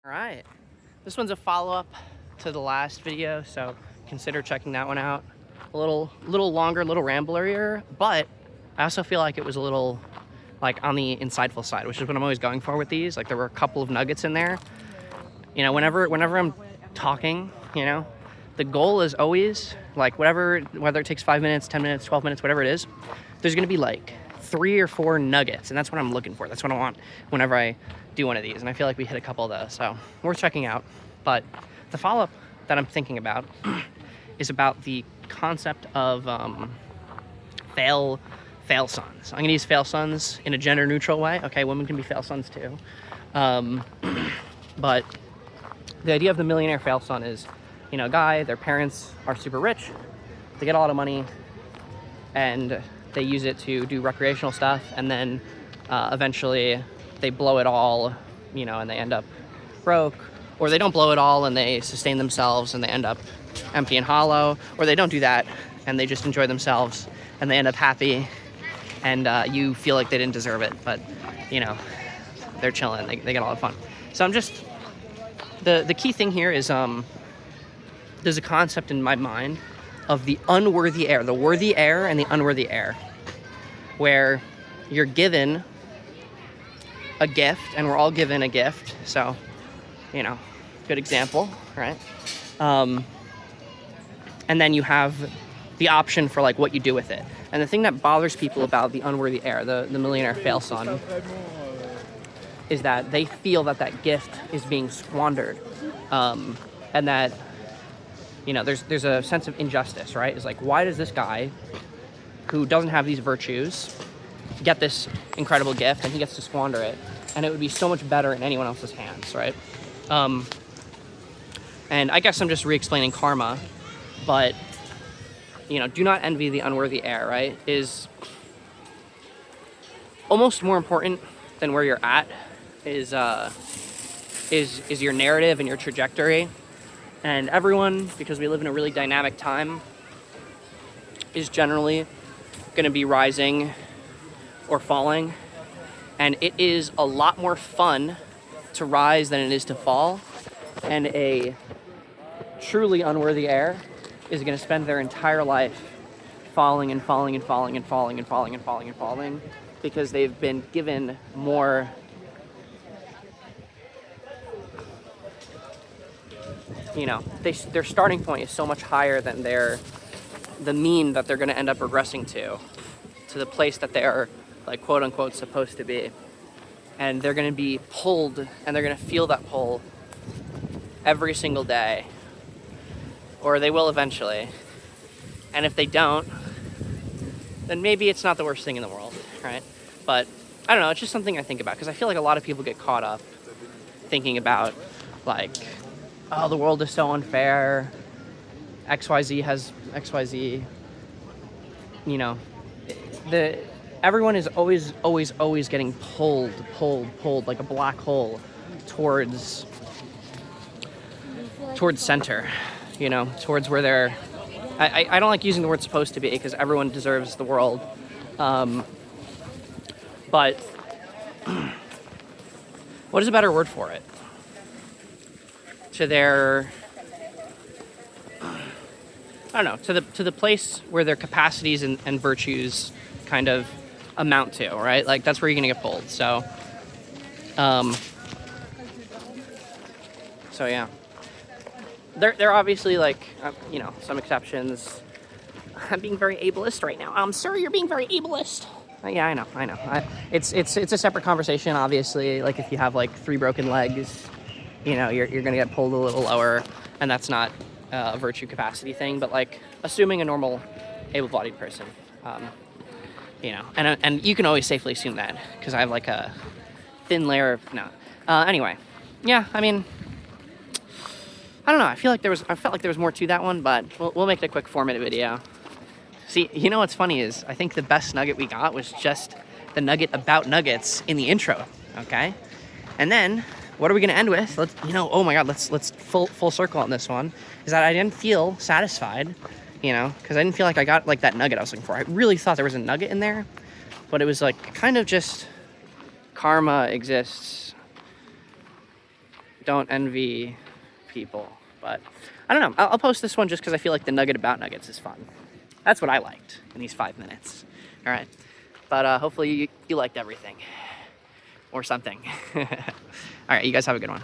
All right, this one's a follow-up to the last video, so consider checking that one out. A little longer, a little ramblerier, but I also feel like it was a little like on the insightful side, which is what I'm always going for with these. Like there were a couple of nuggets in there. You know, whenever I'm talking, you know, the goal is always like whether it takes 5 minutes, 10 minutes, 12 minutes, whatever it is, there's gonna be like 3 or 4 nuggets, and that's what I'm looking for. That's what I want whenever I do one of these, and I feel like we hit a couple of those, so worth checking out. But the follow-up that I'm thinking about is about the concept of fail sons. I'm gonna use fail sons in a gender neutral way. Okay, women can be fail sons too. But the idea of the millionaire fail son is, you know, a guy, their parents are super rich, they get a lot of money, and they use it to do recreational stuff, and then eventually they blow it all, you know, and they end up broke, or they don't blow it all and they sustain themselves and they end up empty and hollow, or they don't do that and they just enjoy themselves and they end up happy, and you feel like they didn't deserve it, but you know, they're chilling, they get a lot of fun. So I'm just, the key thing here is there's a concept in my mind of the unworthy heir, the worthy heir and the unworthy heir, where you're given a gift, and we're all given a gift, so, you know, good example, right? And then you have the option for like what you do with it. And the thing that bothers people about the unworthy heir, the millionaire fail son, is that they feel that that gift is being squandered, and that, you know, there's a sense of injustice, right? It's like, why does this guy who doesn't have these virtues get this incredible gift and he gets to squander it, and it would be so much better in anyone else's hands, right? And I guess I'm just re-explaining karma, but, you know, do not envy the unworthy heir, right? Is almost more important than where you're at is your narrative and your trajectory. And everyone, because we live in a really dynamic time, is generally going to be rising or falling. And it is a lot more fun to rise than it is to fall. And a truly unworthy heir is going to spend their entire life falling and falling and falling and falling and falling and falling and falling, because they've been given more, you know, their starting point is so much higher than the mean that they're going to end up regressing to the place that they're, like, quote unquote supposed to be. And they're going to be pulled, and they're going to feel that pull every single day, or they will eventually. And if they don't, then maybe it's not the worst thing in the world, right? But I don't know, it's just something I think about, because I feel like a lot of people get caught up thinking about, like, oh, the world is so unfair, XYZ has XYZ, you know, everyone is always getting pulled like a black hole towards center, you know, towards where they're, I don't like using the word supposed to be, because everyone deserves the world, but what is a better word for it? To their, I don't know, to the place where their capacities and virtues kind of amount to, right? Like, that's where you're gonna get pulled. So yeah, there are obviously, like, you know, some exceptions. I'm being very ableist right now. Sir, you're being very ableist. Yeah, I know. It's a separate conversation, obviously. Like, if you have like 3 broken legs, you know, you're gonna get pulled a little lower, and that's not a virtue capacity thing. But, like, assuming a normal able-bodied person, you know, and you can always safely assume that, because I have like a thin layer of, no. Anyway, yeah, I mean, I don't know. I felt like there was more to that one, but we'll make it a quick 4-minute video. See, you know what's funny is I think the best nugget we got was just the nugget about nuggets in the intro. Okay, and then what are we gonna end with? Let's, you know, oh my God, let's full circle on this one. Is that I didn't feel satisfied, you know, because I didn't feel like I got like that nugget I was looking for. I really thought there was a nugget in there, but it was like kind of just karma exists don't envy people. But I don't know. I'll post this one just because I feel like the nugget about nuggets is fun. That's what I liked in these 5 minutes. All right. But hopefully you liked everything or something. All right. You guys have a good one.